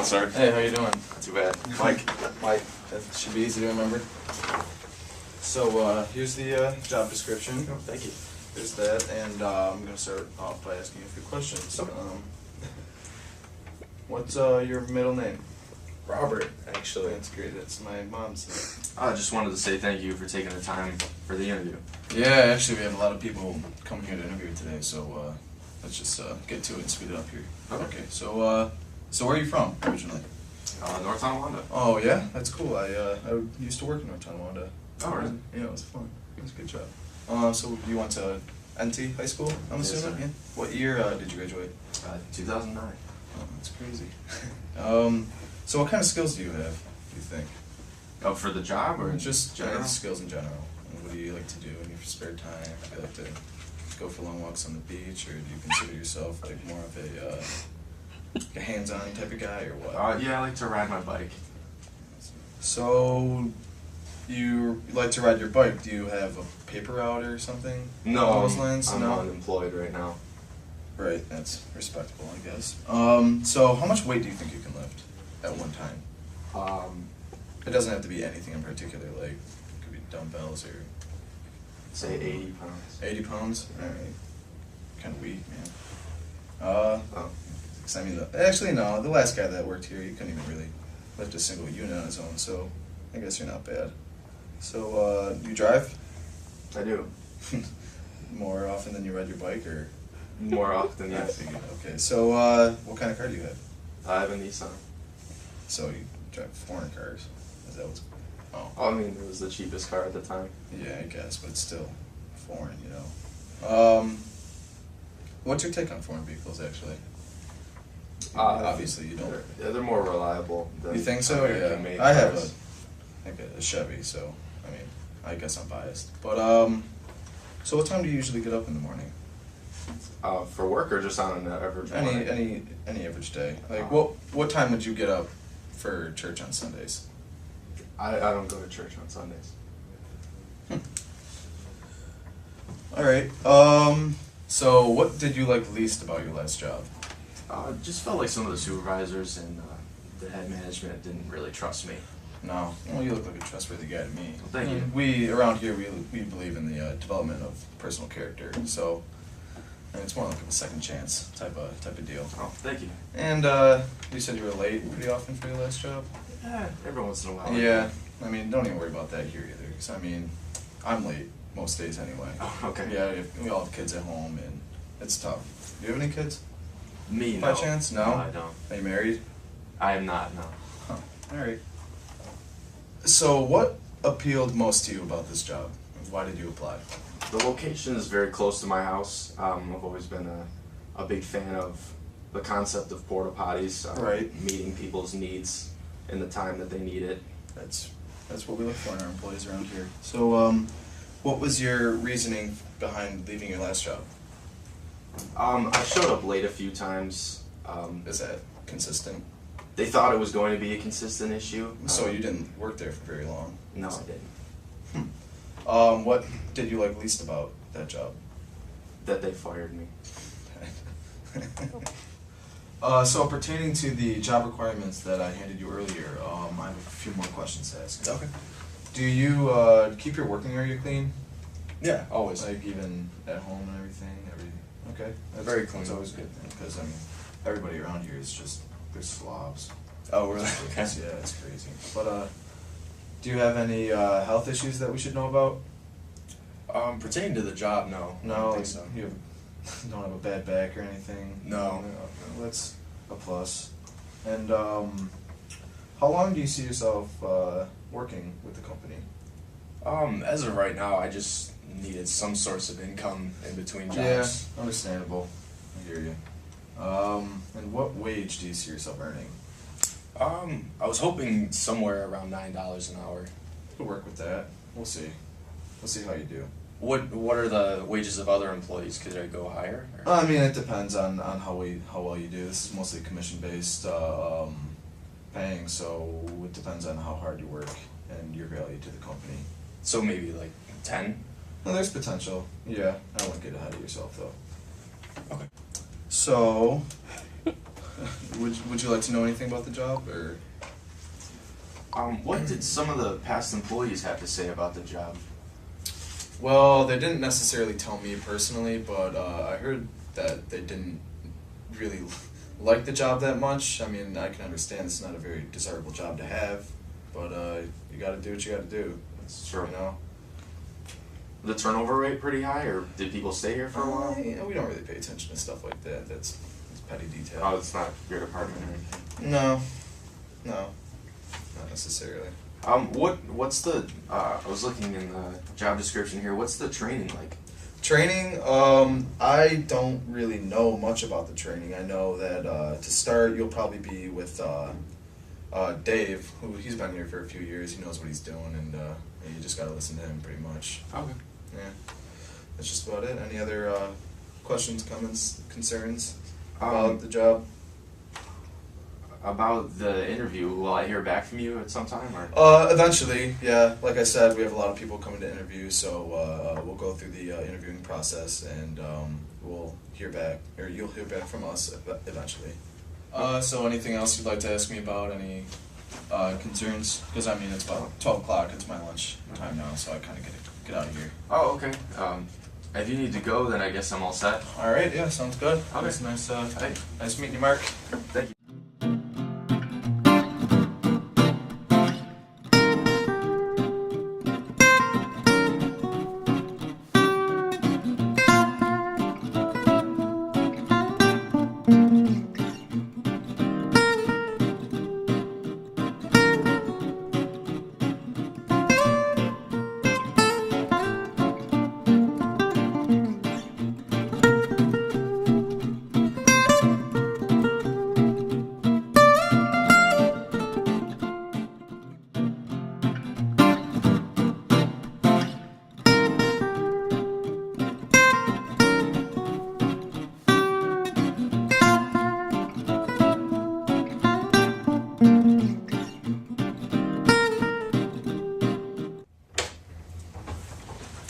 on, sir? Hey, how you doing? Not too bad. Mike. Mike. That should be easy to remember. So, here's the job description. Oh, thank you. There's that, and I'm going to start off by asking you a few questions. Okay. What's your middle name? Robert, actually. That's great. That's my mom's name. I just wanted to say thank you for taking the time for the interview. Yeah, actually, we have a lot of people coming here to interview today, so let's just get to it and speed it up here. Okay. So where are you from originally? North Tonawanda. Oh, yeah? That's cool. I used to work in North Tonawanda. Oh, really? Yeah, it was fun. It was a good job. So you went to NT High School, I'm Yes, assuming? sir. Yeah. What year did you graduate? 2009. Oh, that's crazy. So what kind of skills do you have, do you think? Oh, for the job or Just general? skills in general. And what do you like to do in your spare time? Do you like to go for long walks on the beach, or do you consider yourself like more of a hands-on type of guy, or what? Yeah, I like to ride my bike. So, you like to ride your bike. Do you have a paper route or something? No, along those lines? I'm No? unemployed right now. Right, that's respectable, I guess. So how much weight do you think you can lift at one time? It doesn't have to be anything in particular, like, it could be dumbbells or... Say 80 pounds. 80 pounds? Alright. Kind of weak, man. Oh. 'Cause I mean, actually no, the last guy that worked here, he couldn't even really lift a single unit on his own, so I guess you're not bad. So, you drive? I do. More often than you ride your bike, or? More often, I yes. figured. Okay, so what kind of car do you have? I have a Nissan. So you drive foreign cars? Is that what's? Oh. I mean, it was the cheapest car at the time. Yeah, I guess, but it's still foreign, you know. What's your take on foreign vehicles, actually? Obviously, you don't. They're more reliable than You think so? American-made Yeah. I have cars. a Chevy, so I mean, I guess I'm biased. But so what time do you usually get up in the morning? For work or just on an average morning? Any average day. Like what time would you get up for church on Sundays? I don't go to church on Sundays. All right. So what did you like least about your last job? Just felt like some of the supervisors and the head management didn't really trust me. No. Well, you look like a trustworthy guy to me. Well, thank you. We around here we believe in the development of personal character, so and it's more like a second chance type of deal. Oh, thank you. And you said you were late pretty often for your last job. Yeah, every once in a while. Yeah. I mean, don't even worry about that here either, because I mean, I'm late most days anyway. Oh, okay. Yeah, we all have kids at home, and it's tough. Do you have any kids? Me, By no. chance? No? No, I don't. Are you married? I am not, no. Huh. Alright. So what appealed most to you about this job? Why did you apply? The location is very close to my house. I've always been a big fan of the concept of porta potties. Right. Meeting people's needs in the time that they need it. That's what we look for in our employees around here. So what was your reasoning behind leaving your last job? I showed up late a few times. Is that consistent? They thought it was going to be a consistent issue. So you didn't work there for very long? No, I didn't. What did you like least about that job? That they fired me. So pertaining to the job requirements that I handed you earlier, I have a few more questions to ask. Okay. Do you keep your working area clean? Yeah, always. Like even at home and everything? Okay. That's, Very clean. That's always good, because I mean, everybody around here is just, they're slobs. Oh, really? Yeah, it's crazy. But do you have any health issues that we should know about? Pertaining to the job, no. I No, don't think so. you don't have a bad back or anything? No. That's a plus. And how long do you see yourself working with the company? As of right now, I just needed some source of income in between jobs. Yeah, understandable. I hear you. And what wage do you see yourself earning? I was hoping somewhere around $9 an hour. We'll work with that. We'll see. We'll see how you do. What are the wages of other employees? Could I go higher? Or? I mean, it depends on how well you do. This is mostly commission based paying, so it depends on how hard you work and your value to the company. So maybe like 10? No, there's potential. Yeah, I wouldn't get ahead of yourself though. Okay. So, would you like to know anything about the job, or? What did some of the past employees have to say about the job? Well, they didn't necessarily tell me personally, but I heard that they didn't really like the job that much. I mean, I can understand it's not a very desirable job to have, but you got to do what you got to do. That's Sure. You know. The turnover rate pretty high, or did people stay here for a while? Yeah, we don't really pay attention to stuff like that. That's petty detail. Oh, it's not your department or anything. No, not necessarily. What's the? I was looking in the job description here. What's the training like? Training, I don't really know much about the training. I know that to start, you'll probably be with Dave, who he's been here for a few years. He knows what he's doing, and you just gotta listen to him pretty much. Okay. Yeah, that's just about it. Any other questions, comments, concerns about the job? About the interview, will I hear back from you at some time, or? Eventually, yeah. Like I said, we have a lot of people coming to interview, so we'll go through the interviewing process, and we'll hear back, or you'll hear back from us eventually. So anything else you'd like to ask me about? Any concerns? Because I mean, it's about 12 o'clock. It's my lunch time now, so I kind of get out of here. Oh, okay. If you need to go, then I guess I'm all set. All right. Yeah, sounds good. Okay. It's nice. Hey. Nice meeting you, Mark. Thank you.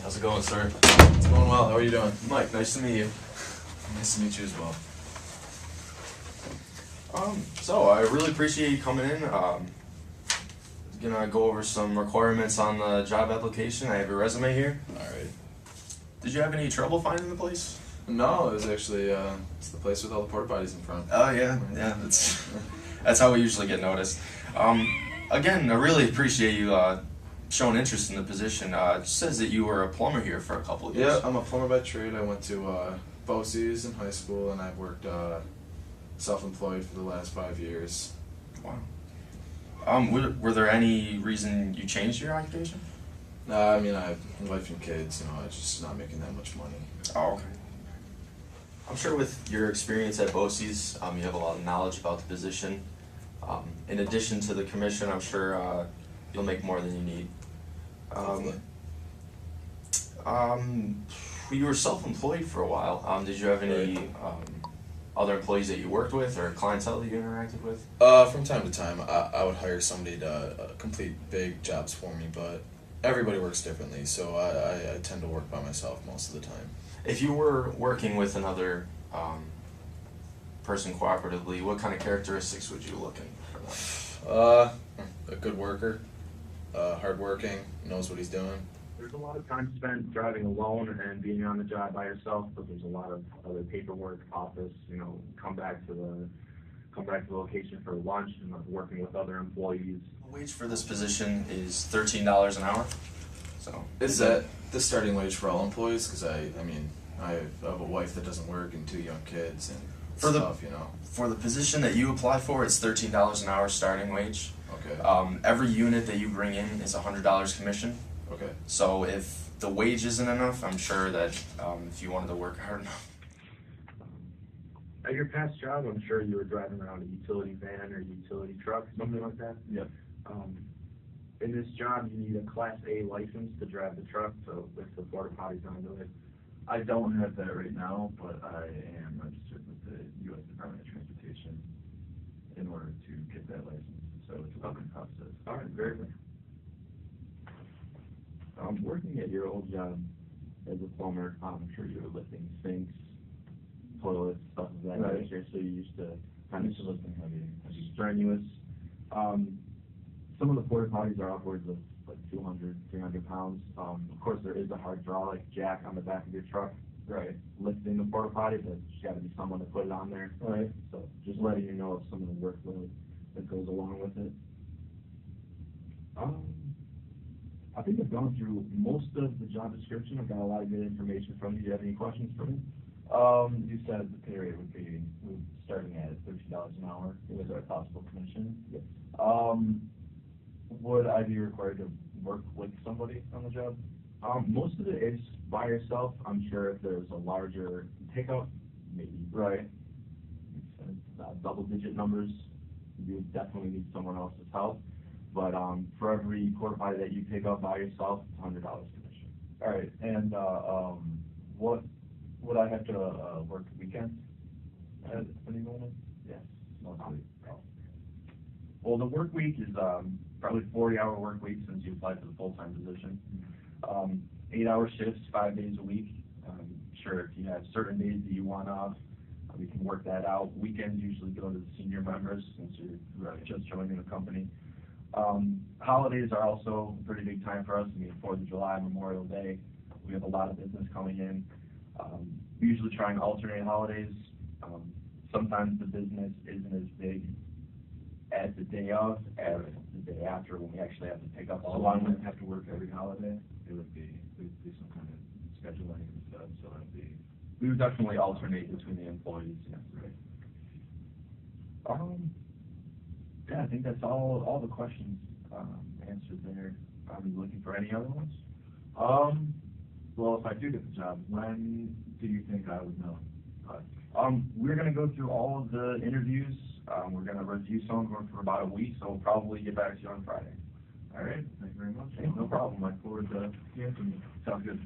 How's it going, sir? It's going well. How are you doing? Mike, nice to meet you. Nice to meet you as well. So I really appreciate you coming in. Gonna go over some requirements on the job application. I have your resume here. All right. Did you have any trouble finding the place? No, it was actually it's the place with all the porta potties in front. Oh yeah, that's how we usually get noticed. Again, I really appreciate you showing interest in the position. It says that you were a plumber here for a couple of years. Yeah, I'm a plumber by trade. I went to BOCES in high school, and I've worked self-employed for the last 5 years. Wow. Were there any reason you changed your occupation? I mean, I have a wife and kids. You know, I'm just not making that much money. Oh, okay. I'm sure with your experience at BOCES, you have a lot of knowledge about the position. In addition to the commission, I'm sure you'll make more than you need. Hopefully. You were self-employed for a while. Did you have any other employees that you worked with or clientele that you interacted with? From time to time, I would hire somebody to complete big jobs for me, but everybody works differently, so I tend to work by myself most of the time. If you were working with another person cooperatively, what kind of characteristics would you look in for them? A good worker, hardworking, knows what he's doing. There's a lot of time spent driving alone and being on the job by yourself, but there's a lot of other paperwork, office, come back to the location for lunch and working with other employees. The wage for this position is $13 an hour. So Is that the starting wage for all employees? Because I have a wife that doesn't work and 2 young kids and For the- stuff, for the position that you apply for, it's $13 an hour starting wage. Okay. Every unit that you bring in is $100 commission. Okay. So if the wage isn't enough, I'm sure that if you wanted to work hard enough. At your past job, I'm sure you were driving around a utility van or utility truck, something like that. Yep. In this job, you need a Class A license to drive the truck, so if the porta potty's onto it. I don't have that right now, but I am registered with the U.S. Department of Transportation in order to get that license. So it's a learning process. All right, very good. Working at your old job as a plumber, I'm sure you were lifting sinks, toilets, stuff of that Right. nature. So you used to kind of It's lifting heavy. strenuous. Some of the porta potties are upwards of like 200, 300 pounds. Of course, there is a hydraulic jack on the back of your truck, Right. lifting the porta potty, but there's got to be someone to put it on there. Right. So just letting you know of some of the workload that goes along with it. I think I've gone through most of the job description. I've got a lot of good information from you. Do you have any questions for me? You said the pay rate would be starting at $13 an hour with a possible commission. Yes. Would I be required to work with somebody on the job? Most of it is by yourself. I'm sure if there's a larger takeout, maybe Right. double-digit numbers, you would definitely need someone else's help. But for every porta potty that you take out by yourself, it's $100 commission. All right. And what would I have to work weekends at any moment? Yes. Mostly. Well, the work week is probably 40-hour work week since you applied for the full-time position. 8-hour shifts, 5 days a week. Sure, if you have certain days that you want off, we can work that out. Weekends usually go to the senior members since you're just joining the company. Holidays are also a pretty big time for us. I mean, 4th of July, Memorial Day, we have a lot of business coming in. We usually try and alternate holidays. Sometimes the business isn't as big as the day of as the day after when we actually have to pick up all. So I wouldn't have to work every holiday? There'd be some kind of scheduling and stuff, so it'd be. We would definitely alternate between the employees, yes. Right. Yeah, I think that's all the questions answered there. Are you looking for any other ones? Well, if I do get the job, when do you think I would know? We're going to go through all of the interviews. We're going to review some of them for about a week, so we'll probably get back to you on Friday. All right, thank you very much. Hey, no problem. I look forward to hearing from you. Sounds good.